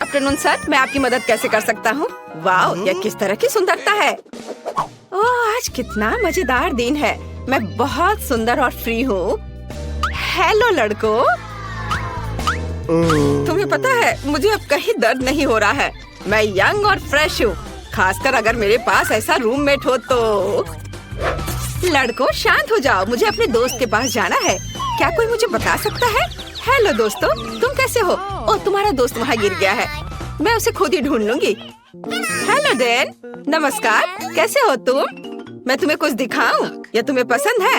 Afternoon sir, मैं आपकी मदद कैसे कर सकता हूँ? वाह, यह किस तरह की सुंदरता है। ओह, आज कितना मजेदार दिन है। मैं बहुत सुंदर और फ्री हूँ। हेलो लड़कों, तुम्हें पता है मुझे अब कहीं दर्द नहीं हो रहा है। मैं यंग और फ्रेश हूँ, खासकर अगर मेरे पास ऐसा रूममेट हो तो। लड़कों शांत हो जाओ, मुझे अपने दोस्त के पास जाना है। क्या कोई मुझे बता सकता है? हेलो दोस्तों, तुम कैसे हो? ओह, तुम्हारा दोस्त वहाँ गिर गया है। मैं उसे खुद ही ढूंढ लूंगी। हेलो डैन, नमस्कार, कैसे हो तुम? मैं तुम्हें कुछ दिखाऊं? या तुम्हें पसंद है?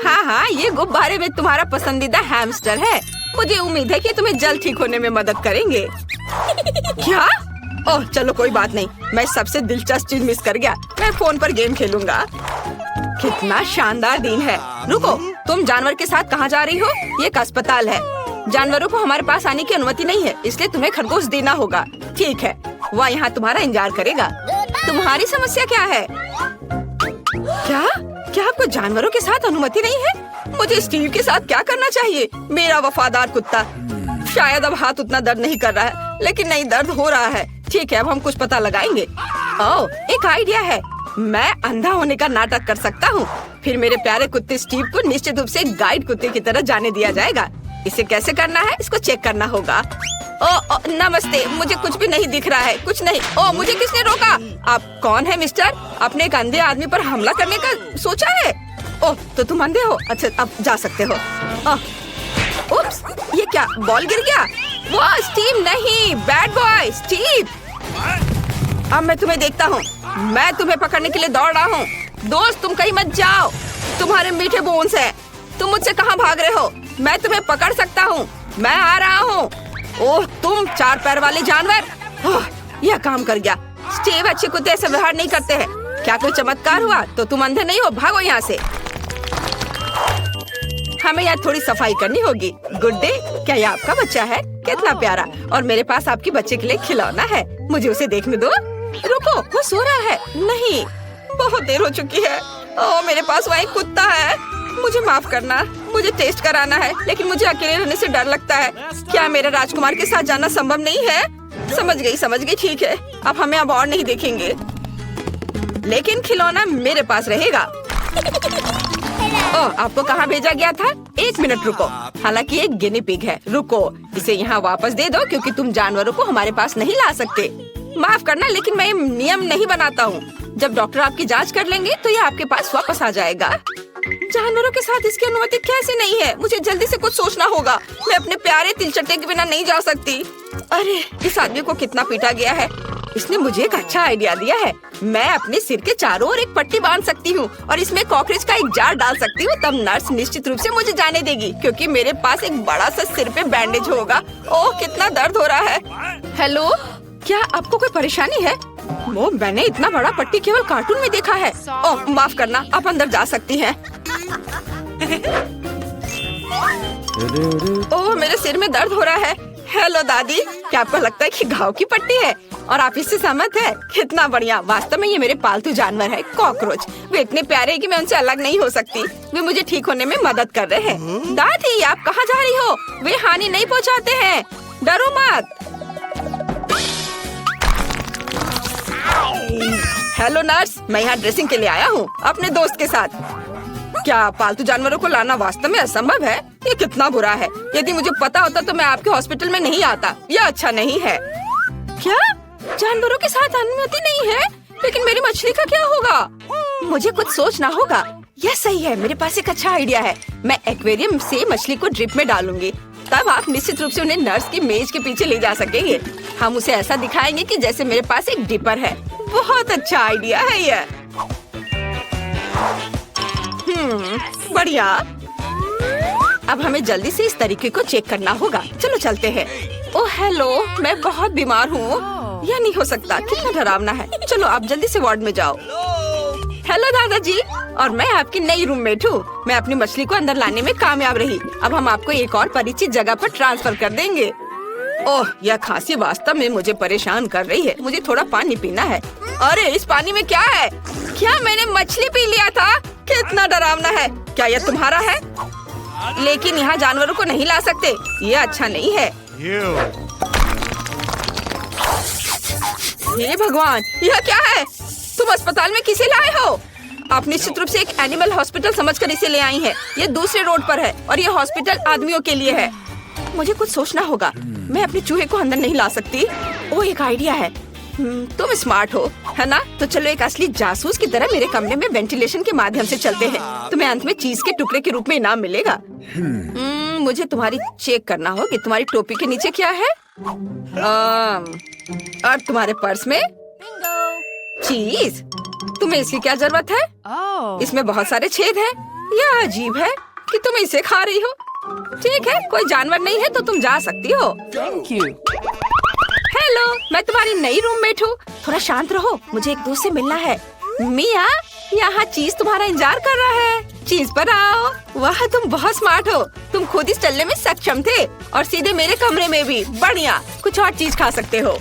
हाँ हाँ, ये गुब्बारे में तुम्हारा पसंदीदा हैमस्टर है। मुझे उम्मीद है कि तुम्हें जल्द ठीक होने में मदद करेंगे। क्या? ओह चलो कोई बात नहीं, मैं सबसे दिलचस्प चीज मिस कर गया। मैं फोन पर गेम खेलूंगा। कितना शानदार दिन है। रुको, तुम जानवर के साथ कहाँ जा रही हो? ये एक अस्पताल है। जानवरों को हमारे पास आने की अनुमति नहीं है, इसलिए तुम्हें खरगोश देना होगा। ठीक है, वह यहाँ तुम्हारा इंतजार करेगा। तुम्हारी समस्या क्या है? क्या? क्या आपको जानवरों के साथ अनुमति नहीं है? मुझे स्टीव के साथ क्या करना चाहिए? मेरा वफादार कुत्ता। शायद अब हाथ उतना दर्द नहीं कर रहा है, लेकिन नहीं, दर्द हो रहा है। ठीक है, अब हम कुछ पता लगाएंगे। ओह, एक आइडिया है। मैं अंधा होने का नाटक कर सकता हूँ। फिर मेरे प्यारे कुत्ते स्टीव को निश्चित रूप से गाइड कुत्ते की तरह जाने दिया जाएगा। इसे कैसे करना है, इसको चेक करना होगा। ओ, नमस्ते, मुझे कुछ भी नहीं दिख रहा है। कुछ नहीं। ओ, मुझे किसने रोका? आप कौन है मिस्टर? आपने एक अंधे आदमी पर हमला करने का सोचा है? ओह, तो तुम अंधे हो? अच्छा, अब जा सकते हो। उप्स, ये क्या, बॉल गिर गया? वो स्टीव नहीं, बैड बॉय स्टीव। अब मैं तुम्हें देखता हूँ। मैं तुम्हें पकड़ने के लिए दौड़ रहा हूँ। दोस्त, तुम कहीं मत जाओ। तुम्हारे मीठे बोन्स हैं। तुम मुझसे कहाँ भाग रहे हो? मैं तुम्हें पकड़ सकता हूँ। मैं आ रहा हूँ। ओह, तुम 4 पैर वाले जानवर। ओह, यह काम कर गया। स्टीव, अच्छे कुत्ते ऐसे व्यवहार नहीं करते हैं। क्या कोई चमत्कार हुआ? तो तुम अंधे नहीं हो, भागो यहाँ से। हमें यहाँ थोड़ी सफाई करनी होगी। गुड डे, क्या ये आपका बच्चा है? कितना प्यारा। और मेरे पास आपके बच्चे के लिए खिलौना है, मुझे उसे देखने दो। रुको, वो सो रहा है। नहीं, बहुत देर हो चुकी है। ओह, मेरे पास वहाँ एक कुत्ता है। मुझे माफ करना, मुझे टेस्ट कराना है, लेकिन मुझे अकेले रहने से डर लगता है। क्या मेरे राजकुमार के साथ जाना संभव नहीं है? समझ गई, ठीक है। अब हमें अब और नहीं देखेंगे, लेकिन खिलौना मेरे पास रहेगा। ओह, आपको कहाँ भेजा गया था? 1 मिनट रुको। हालांकि एक गिनी पिग है। रुको, इसे यहाँ वापस दे दो, क्योंकि तुम जानवरों को हमारे पास नहीं ला सकते। माफ करना, लेकिन मैं नियम नहीं बनाता हूँ। जब डॉक्टर आपकी जांच कर लेंगे तो ये आपके पास वापस आ जाएगा। जानवरों के साथ इसकी अनुमति कैसे नहीं है? मुझे जल्दी से कुछ सोचना होगा। मैं अपने प्यारे तिलचट्टे के बिना नहीं जा सकती। अरे, इस आदमी को कितना पीटा गया है। इसने मुझे एक अच्छा आइडिया दिया है। मैं अपने सिर के चारों ओर एक पट्टी बांध सकती हूँ और इसमें कॉकरोच का एक जार डाल सकती हूँ। तब नर्स निश्चित रूप से मुझे जाने देगी, क्योंकि मेरे पास एक बड़ा सा सिर पे बैंडेज होगा। ओह, कितना दर्द हो रहा है। हेलो, क्या आपको कोई परेशानी है? वो मैंने इतना बड़ा पट्टी केवल कार्टून में देखा है। ओह, माफ करना, आप अंदर जा सकती हैं। ओह, मेरे सिर में दर्द हो रहा है। हेलो दादी, क्या आपको लगता है कि घाव की पट्टी है और आप इससे सहमत है? कितना बढ़िया। वास्तव में ये मेरे पालतू जानवर है, कॉकरोच। वे इतने प्यारे हैं कि मैं उनसे अलग नहीं हो सकती। वे मुझे ठीक होने में मदद कर रहे हैं। दादी, आप कहाँ जा रही हो? वे हानि नहीं पहुँचाते हैं, डरो मत। हेलो नर्स, मैं यहाँ ड्रेसिंग के लिए आया हूँ अपने दोस्त के साथ। क्या पालतू जानवरों को लाना वास्तव में असंभव है? ये कितना बुरा है। यदि मुझे पता होता तो मैं आपके हॉस्पिटल में नहीं आता। यह अच्छा नहीं है। क्या? जानवरों के साथ अनुमति नहीं है? लेकिन मेरी मछली का क्या होगा? मुझे कुछ सोचना होगा। यह सही है, मेरे पास एक अच्छा आइडिया है। मैं एक्वेरियम से मछली को ड्रिप में डालूंगी। तब आप निश्चित रूप से उन्हें नर्स की मेज के पीछे ले जा सकेंगे। हम उसे ऐसा दिखाएंगे कि जैसे मेरे पास एक डिपर है। बहुत अच्छा आइडिया है यह। बढ़िया। अब हमें जल्दी से इस तरीके को चेक करना होगा। चलो चलते हैं। ओह हेलो, मैं बहुत बीमार हूँ। यह नहीं हो सकता, कितना डरावना है। चलो आप जल्दी से वार्ड में जाओ। हेलो दादाजी, और मैं आपकी नई रूममेट हूँ। मैं अपनी मछली को अंदर लाने में कामयाब रही। अब हम आपको एक और परिचित जगह पर ट्रांसफर कर देंगे। ओह, यह खांसी वास्तव में मुझे परेशान कर रही है। मुझे थोड़ा पानी पीना है। अरे, इस पानी में क्या है? क्या मैंने मछली पी लिया था? कितना डरावना है। क्या यह तुम्हारा है? लेकिन यहाँ जानवरों को नहीं ला सकते। ये अच्छा नहीं है। हे भगवान, यह क्या है? तुम अस्पताल में किसे लाए हो? आप निश्चित रूप से एक एनिमल हॉस्पिटल समझकर इसे ले आई हैं। ये दूसरे रोड पर है और ये हॉस्पिटल आदमियों के लिए है। मुझे कुछ सोचना होगा। मैं अपने चूहे को अंदर नहीं ला सकती। ओह, एक आइडिया है। तुम स्मार्ट हो, है ना? तो चलो एक असली जासूस की तरह मेरे कमरे में वेंटिलेशन के माध्यम से चलते हैं। तुम्हें अंत में चीज के टुकड़े के रूप में इनाम मिलेगा। मुझे तुम्हारी चेक करना होगी। तुम्हारी टोपी के नीचे क्या है? और तुम्हारे पर्स में चीज। तुम्हें इसकी क्या जरूरत है? इसमें बहुत सारे छेद हैं। यह अजीब है कि तुम इसे खा रही हो। ठीक है, कोई जानवर नहीं है तो तुम जा सकती हो। Thank you. हेलो, मैं तुम्हारी नई रूममेट हूँ। थोड़ा शांत रहो, मुझे एक दोस्त से मिलना है। मिया, यहाँ चीज तुम्हारा इंतजार कर रहा है। चीज पर आओ। वाह, तुम बहुत स्मार्ट हो। तुम खुद इस चलने में सक्षम थे और सीधे मेरे कमरे में भी। बढ़िया, कुछ और चीज खा सकते हो।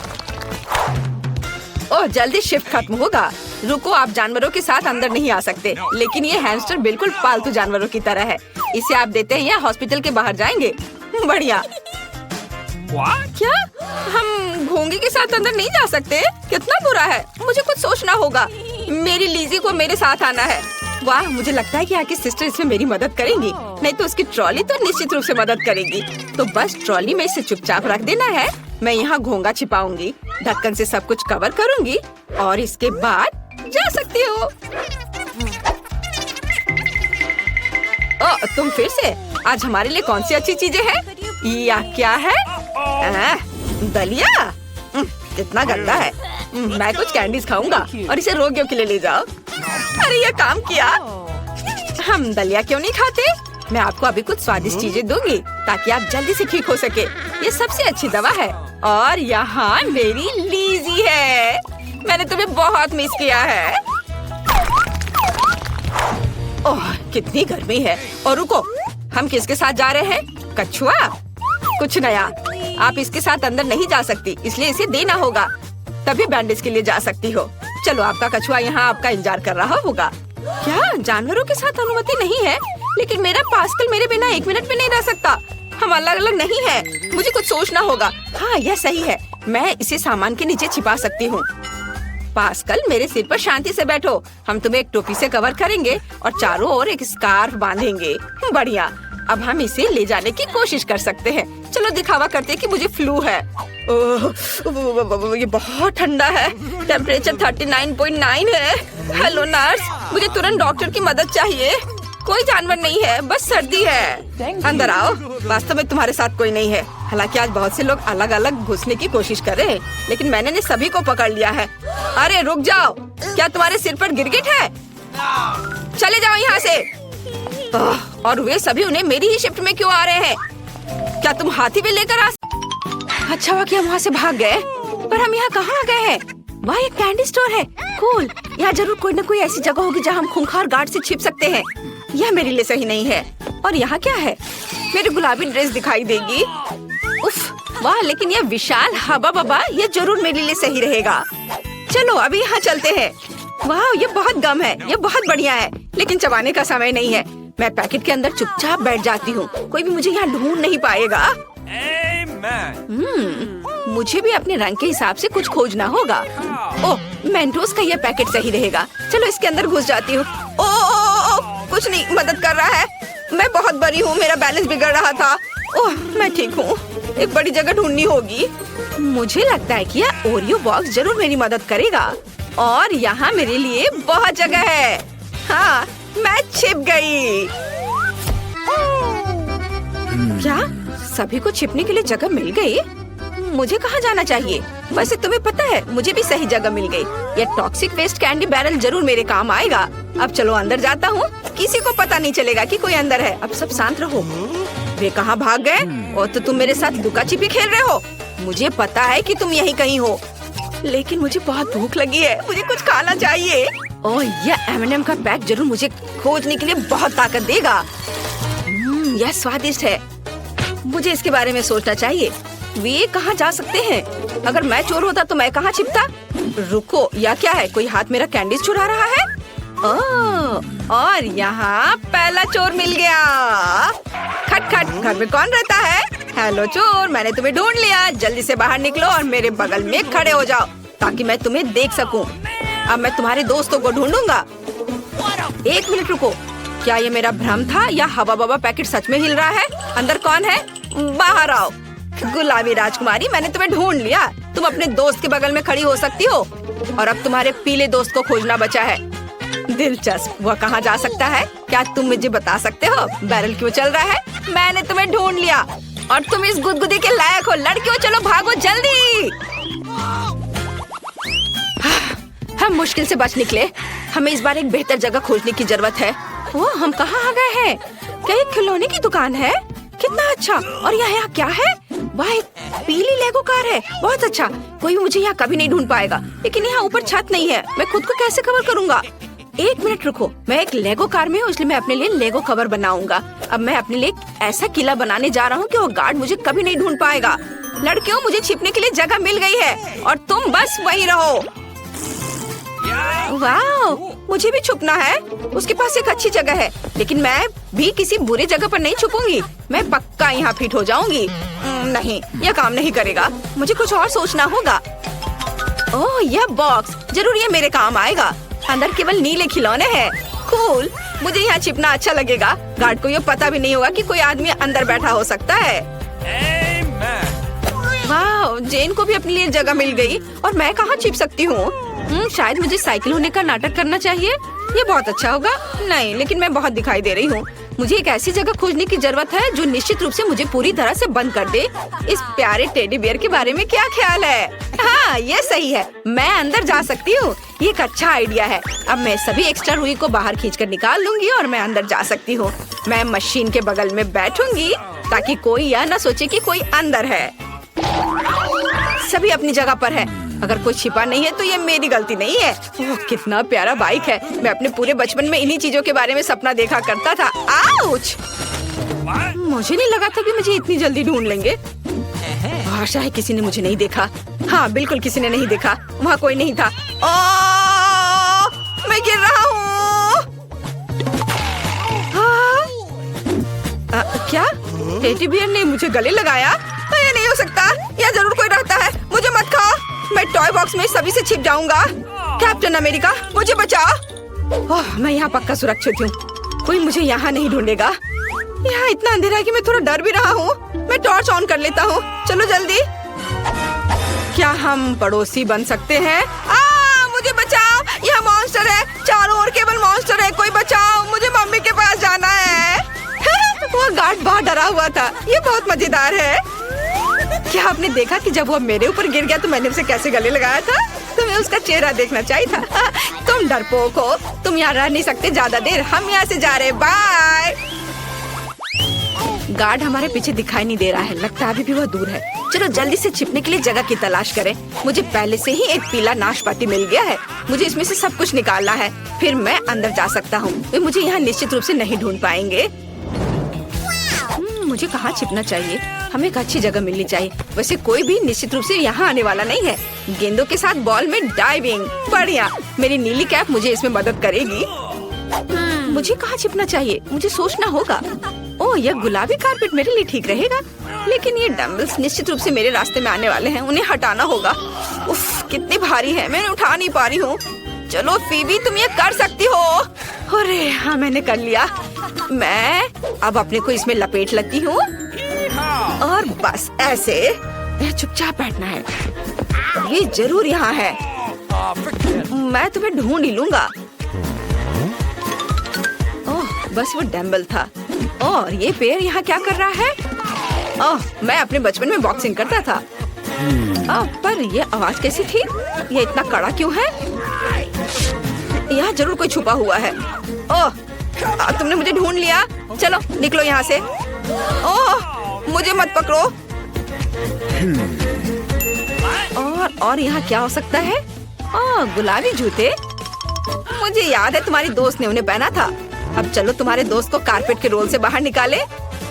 ओह, जल्दी शिफ्ट खत्म होगा। रुको, आप जानवरों के साथ अंदर नहीं आ सकते, लेकिन ये हैमस्टर बिल्कुल पालतू जानवरों की तरह है। इसे आप देते हैं या हॉस्पिटल के बाहर जाएंगे। बढ़िया। क्या हम घोंगे के साथ अंदर नहीं जा सकते? कितना बुरा है। मुझे कुछ सोचना होगा। मेरी लीजी को मेरे साथ आना है। वाह, मुझे लगता है कि आगे सिस्टर इसमें मेरी मदद करेंगी। नहीं तो उसकी ट्रॉली तो निश्चित रूप से मदद करेगी। तो बस ट्रॉली में इसे चुपचाप रख देना है। मैं यहाँ घोंगा छिपाऊंगी, ढक्कन से सब कुछ कवर करूंगी और इसके बाद जा सकती हो। तुम फिर से? आज हमारे लिए कौन सी अच्छी चीजें हैं? या क्या है? दलिया? कितना गंदा है। मैं कुछ कैंडीज खाऊंगा और इसे रोगियों के लिए ले जाओ। अरे, ये काम किया। हम दलिया क्यों नहीं खाते? मैं आपको अभी कुछ स्वादिष्ट चीजें दूंगी ताकि आप जल्दी से ठीक हो सके। ये सबसे अच्छी दवा है। और यहाँ मेरी लीजी है। मैंने तुम्हें बहुत मिस किया है। ओह, कितनी गर्मी है। और रुको, हम किसके साथ जा रहे हैं? कछुआ? कुछ नया। आप इसके साथ अंदर नहीं जा सकती, इसलिए इसे देना होगा, तभी बैंडेज के लिए जा सकती हो। चलो, आपका कछुआ यहाँ आपका इंतजार कर रहा होगा। क्या जानवरों के साथ अनुमति नहीं है? लेकिन मेरा पास्कल मेरे बिना 1 मिनट भी नहीं रह सकता। हम अलग अलग नहीं है। मुझे कुछ सोचना होगा। हाँ, यह सही है। मैं इसे सामान के नीचे छिपा सकती हूँ। पास्कल, मेरे सिर पर शांति से बैठो। हम तुम्हें एक टोपी से कवर करेंगे और चारों ओर एक स्कार्फ बांधेंगे। बढ़िया। अब हम इसे ले जाने की कोशिश कर सकते हैं। चलो दिखावा करते हैं कि मुझे फ्लू है। ओह, ये बहुत ठंडा है। टेम्परेचर 39.9 है। हेलो नर्स, मुझे तुरंत डॉक्टर की मदद चाहिए। कोई जानवर नहीं है, बस सर्दी है। अंदर आओ। वास्तव में तुम्हारे साथ कोई नहीं है। हालांकि आज बहुत से लोग अलग अलग घुसने की कोशिश कर रहे हैं, लेकिन मैंने सभी को पकड़ लिया है। अरे रुक जाओ, क्या तुम्हारे सिर पर गिरगिट है? चले जाओ यहाँ से। और वे सभी उन्हें मेरी ही शिफ्ट में क्यों आ रहे हैं? क्या तुम हाथी भी लेकर आ? अच्छा हुआ कि हम वहाँ से भाग गए। पर हम यहाँ कहाँ आ गए हैं? वाह, एक कैंडी स्टोर है। कूल। यहाँ जरूर कोई न कोई ऐसी जगह होगी जहाँ हम खूंखार गार्ड से छिप सकते हैं। यह मेरे लिए सही नहीं है। और यहाँ क्या है? मेरी गुलाबी ड्रेस दिखाई देगी। उफ, वाह, लेकिन यह विशाल हवा बबा, यह जरूर मेरे लिए सही रहेगा। चलो अभी यहाँ चलते हैं। वाह, ये बहुत गम है। ये बहुत बढ़िया है, लेकिन चबाने का समय नहीं है। मैं पैकेट के अंदर चुपचाप बैठ जाती हूँ। कोई भी मुझे यहाँ ढूंढ नहीं पाएगा। मुझे भी अपने रंग के हिसाब से कुछ खोजना होगा। ओह, मेंटोस का यह पैकेट सही रहेगा। चलो इसके अंदर घुस जाती हूँ। ओह, कुछ नहीं मदद कर रहा है। मैं बहुत बड़ी हूँ, मेरा बैलेंस बिगड़ रहा था। ओह, मैं ठीक हूँ। एक बड़ी जगह ढूंढनी होगी। मुझे लगता है कि यह ओरियो बॉक्स जरूर मेरी मदद करेगा। और यहाँ मेरे लिए बहुत जगह है। हाँ, मैं छिप गई। क्या सभी को छिपने के लिए जगह मिल गई? मुझे कहाँ जाना चाहिए? वैसे तुम्हें पता है, मुझे भी सही जगह मिल गई। ये टॉक्सिक वेस्ट कैंडी बैरल जरूर मेरे काम आएगा। अब चलो अंदर जाता हूँ। किसी को पता नहीं चलेगा कि कोई अंदर है। अब सब शांत रहो। वे कहाँ भाग गए? और तो तुम मेरे साथ लुका छिपी खेल रहे हो। मुझे पता है कि तुम यहीं कहीं हो, लेकिन मुझे बहुत भूख लगी है। मुझे कुछ खाना चाहिए। ओह, यह M&M का पैक जरूर मुझे खोजने के लिए बहुत ताकत देगा। यह स्वादिष्ट है। मुझे इसके बारे में सोचना चाहिए। वे कहाँ जा सकते हैं? अगर मैं चोर होता तो मैं कहाँ छिपता? रुको, या क्या है? कोई हाथ मेरा कैंडीज चुरा रहा है। ओह, और यहाँ पहला चोर मिल गया। खट खट, घर में कौन रहता है? हेलो चोर, मैंने तुम्हें ढूंढ लिया। जल्दी से बाहर निकलो और मेरे बगल में खड़े हो जाओ। ताकि मैं तुम्हें देख सकूं। अब मैं तुम्हारे दोस्तों को ढूंढूंगा। एक मिनट रुको, क्या ये मेरा भ्रम था या हवा बाबा पैकेट सच में हिल रहा है? अंदर कौन है? बाहर आओ। गुलाबी राजकुमारी, मैंने तुम्हें ढूंढ लिया। तुम अपने दोस्त के बगल में खड़ी हो सकती हो और अब तुम्हारे पीले दोस्त को खोजना बचा है। दिलचस्प, वह कहाँ जा सकता है? क्या तुम मुझे बता सकते हो? बैरल क्यों चल रहा है? मैंने तुम्हें ढूंढ लिया और तुम इस गुदगुदी के लायक हो। लड़कियों चलो भागो जल्दी। हम मुश्किल से बच निकले। हमें इस बार एक बेहतर जगह खोजने की जरूरत है। वो हम कहाँ आ गए हैं? क्या ये खिलौने की दुकान है? कितना अच्छा। और यहाँ क्या है? वाह, एक पीली लेगो कार है। बहुत अच्छा। कोई मुझे यहाँ कभी नहीं ढूंढ पाएगा। लेकिन यहाँ ऊपर छत नहीं है, मैं खुद को कैसे कवर करूँगा? एक मिनट रुको, मैं एक लेगो कार में हूँ, इसलिए मैं अपने लिए लेगो कवर बनाऊंगा। अब मैं अपने लिए ऐसा किला बनाने जा रहा हूँ कि वो गार्ड मुझे कभी नहीं ढूंढ पाएगा। लड़कियों, मुझे छिपने के लिए जगह मिल गई है और तुम बस वहीं रहो। वाह, मुझे भी छुपना है। उसके पास एक अच्छी जगह है, लेकिन मैं भी किसी बुरी जगह पर नहीं छुपूंगी। मैं पक्का यहाँ फिट हो जाऊंगी। नहीं, यह काम नहीं करेगा। मुझे कुछ और सोचना होगा। ओह, यह बॉक्स जरूर ये मेरे काम आएगा। अंदर केवल नीले खिलौने हैं। कूल, मुझे यहाँ छिपना अच्छा लगेगा। गार्ड को ये पता भी नहीं होगा कि कोई आदमी अंदर बैठा हो सकता है। वाह, जेन को भी अपने लिए जगह मिल गई और मैं कहाँ छिप सकती हूँ? शायद मुझे साइकिल होने का नाटक करना चाहिए। ये बहुत अच्छा होगा। नहीं, लेकिन मैं बहुत दिखाई दे रही हूँ। मुझे एक ऐसी जगह खोजने की जरूरत है जो निश्चित रूप से मुझे पूरी तरह से बंद कर दे। इस प्यारे टेडी बियर के बारे में क्या ख्याल है? हाँ, ये सही है। मैं अंदर जा सकती हूँ। ये एक अच्छा आइडिया है। अब मैं सभी एक्स्ट्रा रुई को बाहर खींचकर निकाल लूंगी और मैं अंदर जा सकती हूँ। मैं मशीन के बगल में बैठूंगी ताकि कोई यह न सोचे कि कोई अंदर है। सभी अपनी जगह पर है। अगर कोई छिपा नहीं है तो ये मेरी गलती नहीं है। ओह, कितना प्यारा बाइक है। मैं अपने पूरे बचपन में इन्हीं चीजों के बारे में सपना देखा करता था। आउच! मुझे नहीं लगा था कि मुझे इतनी जल्दी ढूंढ लेंगे। आशा है किसी ने मुझे नहीं देखा। हाँ, बिल्कुल किसी ने नहीं देखा। वहाँ कोई नहीं था। ओह, मैं गिर रहा हूँ। क्या टेडी बियर ने मुझे गले लगाया? ये नहीं हो सकता। यहाँ जरूर कोई रहता है। मुझे मत खाओ। मैं टॉय बॉक्स में सभी से छिप जाऊंगा। कैप्टन अमेरिका, मुझे बचाओ। ओह, मैं यहाँ पक्का सुरक्षित हूँ। कोई मुझे यहाँ नहीं ढूंढेगा। यहाँ इतना अंधेरा है कि मैं थोड़ा डर भी रहा हूँ। मैं टॉर्च ऑन कर लेता हूँ। चलो जल्दी। क्या हम पड़ोसी बन सकते हैं? मुझे बचाओ। यहाँ मॉन्स्टर है। चारों ओर केवल मॉन्स्टर है। कोई बचाओ, मुझे मम्मी के पास जाना है। वो गार्ड बहुत डरा हुआ था। ये बहुत मजेदार है। क्या आपने देखा कि जब वो मेरे ऊपर गिर गया तो मैंने उसे कैसे गले लगाया था? तुम्हें उसका चेहरा देखना चाहिए था। तुम डरपोक हो। तुम यहाँ रह नहीं सकते ज्यादा देर। हम यहाँ से जा रहे। बाय। गार्ड हमारे पीछे दिखाई नहीं दे रहा है। लगता है अभी भी वह दूर है। चलो जल्दी से छिपने के लिए जगह की तलाश करें। मुझे पहले से ही एक पीला नाशपाती मिल गया है। मुझे इसमें से सब कुछ निकालना है, फिर मैं अंदर जा सकता हूँ। वे मुझे यहाँ निश्चित रूप से नहीं ढूंढ पाएंगे। मुझे कहाँ छिपना चाहिए? हमें एक अच्छी जगह मिलनी चाहिए। वैसे कोई भी निश्चित रूप से यहाँ आने वाला नहीं है। गेंदों के साथ बॉल में डाइविंग, बढ़िया। मेरी नीली कैप मुझे इसमें मदद करेगी। मुझे कहाँ छिपना चाहिए? मुझे सोचना होगा। ओह, यह गुलाबी कारपेट मेरे लिए ठीक रहेगा। लेकिन ये डम्बल्स निश्चित रूप से मेरे रास्ते में आने वाले हैं। उन्हें हटाना होगा। उफ, कितनी भारी है। मैं उठा नहीं पा रही हूँ। चलो फीबी, तुम ये कर सकती हो। अरे हाँ, मैंने कर लिया। मैं अब अपने को इसमें लपेट लेती हूँ और बस ऐसे चुपचाप बैठना है। ये जरूर यहाँ है। मैं तुम्हें ढूंढ ही लूंगा। ओह, बस वो डम्बल था। और ये पैर यहाँ क्या कर रहा है? ओह, मैं अपने बचपन में बॉक्सिंग करता था। पर ये आवाज कैसी थी? ये इतना कड़ा क्यों है? यहाँ जरूर कोई छुपा हुआ है। ओह, तुमने मुझे ढूंढ लिया। चलो निकलो यहाँ से। ओह, मुझे मत पकड़ो। और यहाँ क्या हो सकता है? ओह, गुलाबी जूते। मुझे याद है तुम्हारी दोस्त ने उन्हें पहना था। अब चलो तुम्हारे दोस्त को कारपेट के रोल से बाहर निकाले।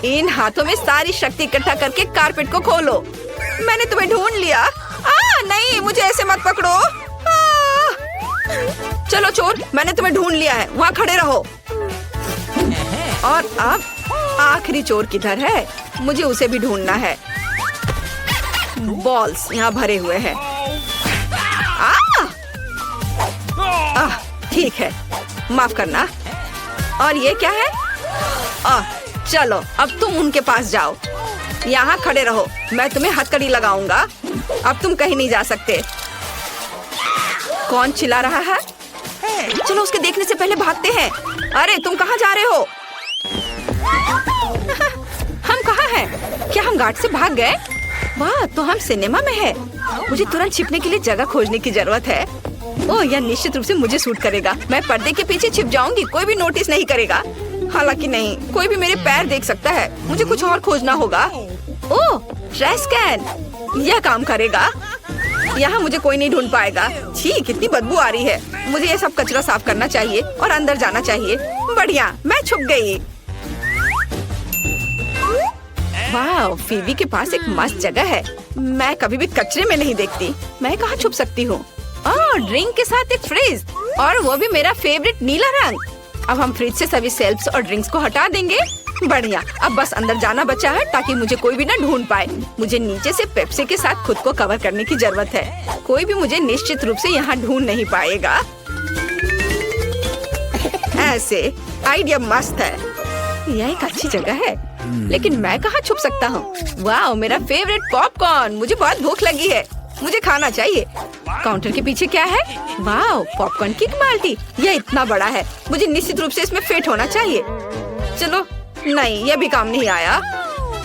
इन हाथों में सारी शक्ति इकट्ठा करके कारपेट को खोलो। मैंने तुम्हें ढूंढ लिया। नहीं, मुझे ऐसे मत पकड़ो। चलो चोर, मैंने तुम्हें ढूंढ लिया है। वहाँ खड़े रहो। और अब आखिरी चोर किधर है? मुझे उसे भी ढूंढना है। बॉल्स यहाँ भरे हुए हैं। ठीक है, माफ करना। और ये क्या है? चलो अब तुम उनके पास जाओ, यहाँ खड़े रहो, मैं तुम्हें हथकड़ी लगाऊंगा। अब तुम कहीं नहीं जा सकते। कौन चिल्ला रहा है? चलो उसके देखने से पहले भागते हैं। अरे तुम कहाँ जा रहे हो? हम कहाँ हैं? क्या हम गार्ड से भाग गए? वाह, तो हम सिनेमा में हैं। मुझे तुरंत छिपने के लिए जगह खोजने की जरूरत है। ओह, यह निश्चित रूप से मुझे सूट करेगा। मैं पर्दे के पीछे छिप जाऊंगी, कोई भी नोटिस नहीं करेगा। हालांकि नहीं, कोई भी मेरे पैर देख सकता है। मुझे कुछ और खोजना होगा। ओह, ट्रैश कैन, यह काम करेगा। यहाँ मुझे कोई नहीं ढूंढ पाएगा। छी, कितनी बदबू आ रही है। मुझे ये सब कचरा साफ करना चाहिए और अंदर जाना चाहिए। बढ़िया, मैं छुप गई। वाह, फीवी के पास एक मस्त जगह है। मैं कभी भी कचरे में नहीं देखती। मैं कहाँ छुप सकती हूँ? ड्रिंक के साथ एक फ्रिज, और वो भी मेरा फेवरेट नीला रंग। अब हम फ्रिज से सभी सेल्फ्स और ड्रिंक्स को हटा देंगे। बढ़िया, अब बस अंदर जाना बचा है ताकि मुझे कोई भी ना ढूंढ पाए। मुझे नीचे से पेप्सी के साथ खुद को कवर करने की जरूरत है। कोई भी मुझे निश्चित रूप से यहाँ ढूंढ नहीं पाएगा। ऐसे आइडिया मस्त है। यह एक अच्छी जगह है, लेकिन मैं कहाँ छुप सकता हूँ? वाह, मेरा फेवरेट पॉपकॉर्न। मुझे बहुत भूख लगी है, मुझे खाना चाहिए। काउंटर के पीछे क्या है? वाह, पॉपकॉर्न की एक बाल्टी। यह इतना बड़ा है, मुझे निश्चित रूप से इसमें फिट होना चाहिए। चलो, नहीं, यह भी काम नहीं आया।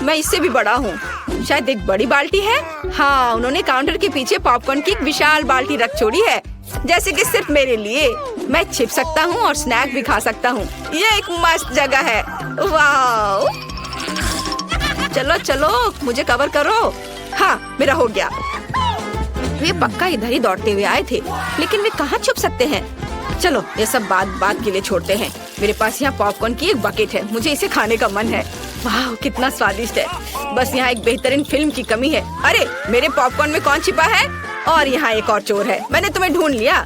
मैं इससे भी बड़ा हूँ। शायद एक बड़ी बाल्टी है। हाँ, उन्होंने काउंटर के पीछे पॉपकॉर्न की एक विशाल बाल्टी रख छोड़ी है, जैसे कि सिर्फ मेरे लिए। मैं छिप सकता हूँ और स्नैक भी खा सकता हूँ। यह एक मस्त जगह है। वाह, चलो चलो, मुझे कवर करो। हाँ, मेरा हो गया। वे पक्का इधर ही दौड़ते हुए आए थे, लेकिन वे कहाँ छुप सकते हैं? चलो, ये सब बात के लिए छोड़ते हैं। मेरे पास यहाँ पॉपकॉर्न की एक बकेट है, मुझे इसे खाने का मन है। वाह, कितना स्वादिष्ट है। बस यहाँ एक बेहतरीन फिल्म की कमी है। अरे, मेरे पॉपकॉर्न में कौन छिपा है? और यहाँ एक और चोर है। मैंने तुम्हें ढूंढ लिया।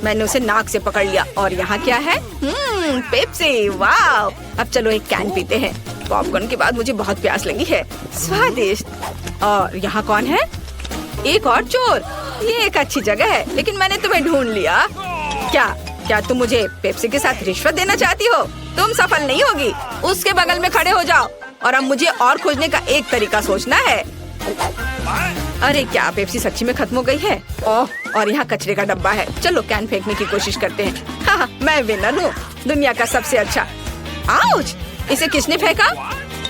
मैंने उसे नाक से पकड़ लिया। और यहाँ क्या है? पेप्सी। वाह, अब चलो एक कैन पीते हैं। पॉपकॉर्न के बाद मुझे बहुत प्यास लगी है। स्वादिष्ट। और यहाँ कौन है? एक और चोर। ये एक अच्छी जगह है, लेकिन मैंने तुम्हें ढूंढ लिया। क्या तुम मुझे पेप्सी के साथ रिश्वत देना चाहती हो? तुम सफल नहीं होगी। उसके बगल में खड़े हो जाओ। और अब मुझे और खोजने का एक तरीका सोचना है। अरे, क्या पेप्सी सच्ची में खत्म हो गई है? ओह, और यहाँ कचरे का डब्बा है। चलो कैन फेंकने की कोशिश करते हैं। हाँ, मैं विनर हूँ, दुनिया का सबसे अच्छा। आउच! इसे किसने फेंका?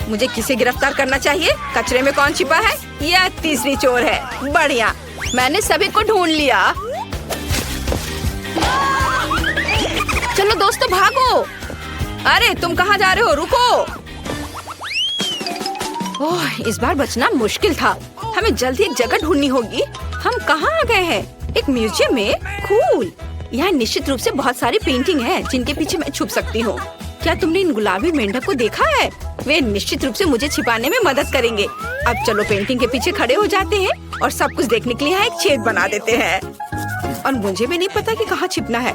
मुझे किसे गिरफ्तार करना चाहिए? कचरे में कौन छिपा है? यह तीसरी चोर है। बढ़िया, मैंने सभी को ढूंढ लिया। चलो दोस्तों, भागो। अरे, तुम कहाँ जा रहे हो? रुको। ओह, इस बार बचना मुश्किल था। हमें जल्दी एक जगह ढूंढनी होगी। हम कहाँ आ गए हैं? एक म्यूजियम में? कूल। यहाँ निश्चित रूप से बहुत सारी पेंटिंग है जिनके पीछे मैं छुप सकती हूँ। क्या तुमने इन गुलाबी मेंढक को देखा है? वे निश्चित रूप से मुझे छिपाने में मदद करेंगे। अब चलो पेंटिंग के पीछे खड़े हो जाते हैं और सब कुछ देखने के लिए यहाँ एक छेद बना देते हैं। और मुझे भी नहीं पता कि कहाँ छिपना है।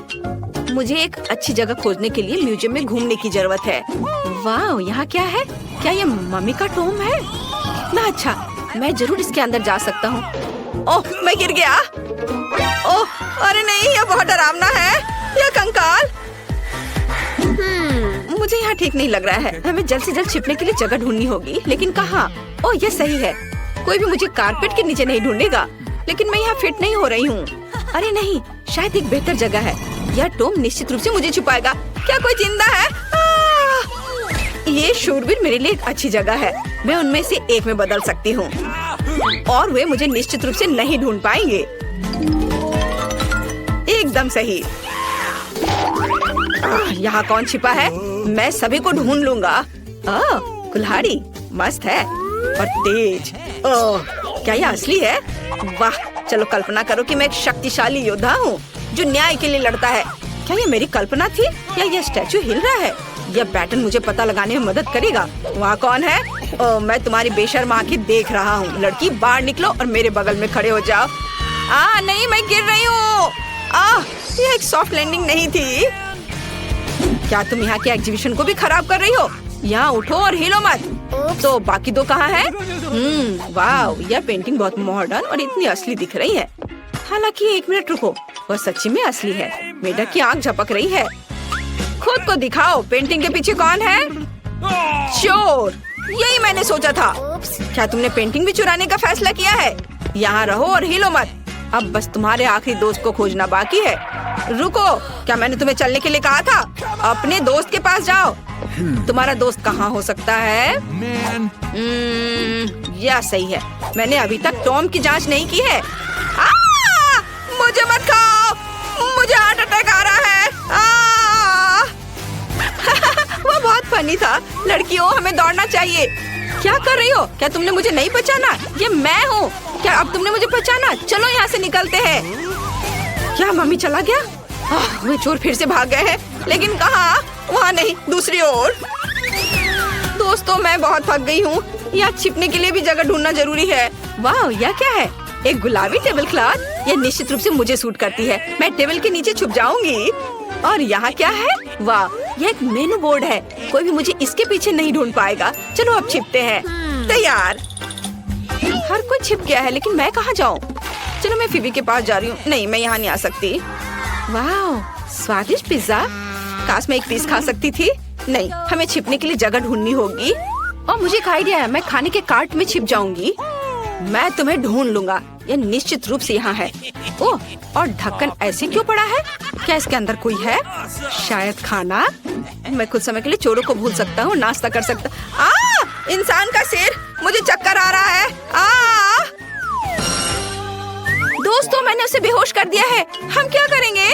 मुझे एक अच्छी जगह खोजने के लिए म्यूजियम में घूमने की जरूरत है। वाह, यहाँ क्या है? क्या ये मम्मी का टोम है? ना, अच्छा, मैं जरूर इसके अंदर जा सकता हूँ। ओह, मैं गिर गया। ओह, अरे नहीं, यह बहुत डरावना है। यह कंकाल। मुझे यहाँ ठीक नहीं लग रहा है। हमें जल्द से जल्द छिपने के लिए जगह ढूंढनी होगी, लेकिन कहाँ? ओह, यह सही है। कोई भी मुझे कारपेट के नीचे नहीं ढूंढेगा, लेकिन मैं यहाँ फिट नहीं हो रही हूँ। अरे नहीं, शायद एक बेहतर जगह है। यह टॉम निश्चित रूप से मुझे छुपाएगा। क्या कोई जिंदा है? ये शूरवीर मेरे लिए एक अच्छी जगह है। मैं उनमें से एक में बदल सकती हूँ और वे मुझे निश्चित रूप से नहीं ढूंढ पाएंगे। एकदम सही। यहाँ कौन छिपा है? मैं सभी को ढूंढ लूंगा। कुल्हाड़ी मस्त है और तेज। क्या यह असली है? वाह, चलो कल्पना करो कि मैं एक शक्तिशाली योद्धा हूँ जो न्याय के लिए लड़ता है। क्या ये मेरी कल्पना थी या यह स्टैचू हिल रहा है? यह पैटर्न मुझे पता लगाने में मदद करेगा। वहाँ कौन है? मैं तुम्हारी बेशर्म आंखें देख रहा हूँ। लड़की, बाहर निकलो और मेरे बगल में खड़े हो जाओ। नहीं, मैं गिर रही हूँ। यह एक सॉफ्ट लैंडिंग नहीं थी। क्या तुम यहाँ के एग्जीबिशन को भी खराब कर रही हो? यहाँ उठो और हिलो मत। तो बाकी दो कहाँ है? वाह, यह पेंटिंग बहुत मॉडर्न और इतनी असली दिख रही है। हालांकि एक मिनट रुको, वो सच्ची में असली है। मेढक की आंख झपक रही है। खुद को दिखाओ, पेंटिंग के पीछे कौन है? चोर! यही मैंने सोचा था। क्या तुमने पेंटिंग भी चुराने का फैसला किया है? यहाँ रहो और हिलो मत। अब बस तुम्हारे आखिरी दोस्त को खोजना बाकी है। रुको, क्या मैंने तुम्हें चलने के लिए कहा था? अपने दोस्त के पास जाओ। तुम्हारा दोस्त कहाँ हो सकता है? यह सही है। मैंने अभी तक टॉम की जांच नहीं की है। मुझे मत खाओ, मुझे हार्ट अटैक आ रहा है। वो बहुत फनी था। लड़कियों, हमें दौड़ना चाहिए। क्या कर रही हो? क्या तुमने मुझे नहीं पहचाना? ये मैं हूँ। क्या अब तुमने मुझे पहचाना? चलो यहाँ से निकलते हैं। क्या मम्मी चला गया? वे चोर फिर से भाग गए हैं, लेकिन कहाँ? वहाँ नहीं, दूसरी ओर। दोस्तों, मैं बहुत थक गई हूँ। यहाँ छिपने के लिए भी जगह ढूंढना जरूरी है। वाह, यह क्या है? एक गुलाबी टेबल क्लॉथ। यह निश्चित रूप से मुझे सूट करती है। मैं टेबल के नीचे छुप जाऊंगी। और यहाँ क्या है? वाह, यह एक मेनू बोर्ड है। कोई भी मुझे इसके पीछे नहीं ढूंढ पाएगा। चलो अब छिपते हैं। तैयार। हर कोई छिप गया है, लेकिन मैं कहाँ जाऊँ? चलो मैं फिबी के पास जा रही हूँ। नहीं, मैं यहाँ नहीं आ सकती। वाह, स्वादिष्ट पिज्जा। काश मैं एक पीस खा सकती थी। नहीं, हमें छिपने के लिए जगह ढूंढनी होगी। और मुझे एक आइडिया है। मैं खाने के कार्ट में छिप जाऊंगी। मैं तुम्हें ढूंढ लूंगा। यह निश्चित रूप से यहाँ है। ओह, और ढक्कन ऐसे क्यों पड़ा है? क्या इसके अंदर कोई है? शायद खाना। मैं कुछ समय के लिए चोरों को भूल सकता हूँ, नाश्ता कर सकता। इंसान का सिर! मुझे चक्कर आ रहा है। दोस्तों, मैंने उसे बेहोश कर दिया है। हम क्या करेंगे?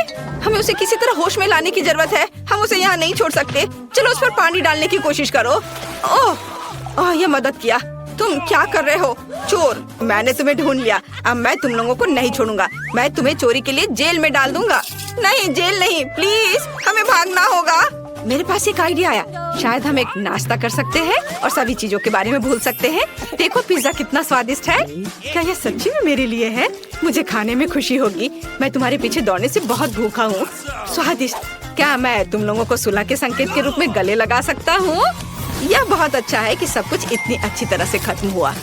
हमें उसे किसी तरह होश में लाने की जरूरत है। हम उसे यहाँ नहीं छोड़ सकते। चलो उस पर पानी डालने की कोशिश करो। ओह, यह मदद किया। तुम क्या कर रहे हो? चोर! मैंने तुम्हें ढूंढ लिया। अब मैं तुम लोगों को नहीं छोड़ूंगा। मैं तुम्हें चोरी के लिए जेल में डाल दूंगा। नहीं, जेल नहीं, प्लीज, हमें भागना होगा। मेरे पास एक आइडिया आया। शायद हम एक नाश्ता कर सकते हैं और सभी चीजों के बारे में भूल सकते हैं। देखो पिज्जा कितना स्वादिष्ट है। क्या यह सच्ची में मेरे लिए है? मुझे खाने में खुशी होगी। मैं तुम्हारे पीछे दौड़ने से बहुत भूखा हूँ। स्वादिष्ट। क्या मैं तुम लोगों को सुलह के संकेत के रूप में गले लगा सकता हूँ? यह बहुत अच्छा है कि सब कुछ इतनी अच्छी तरह से खत्म हुआ।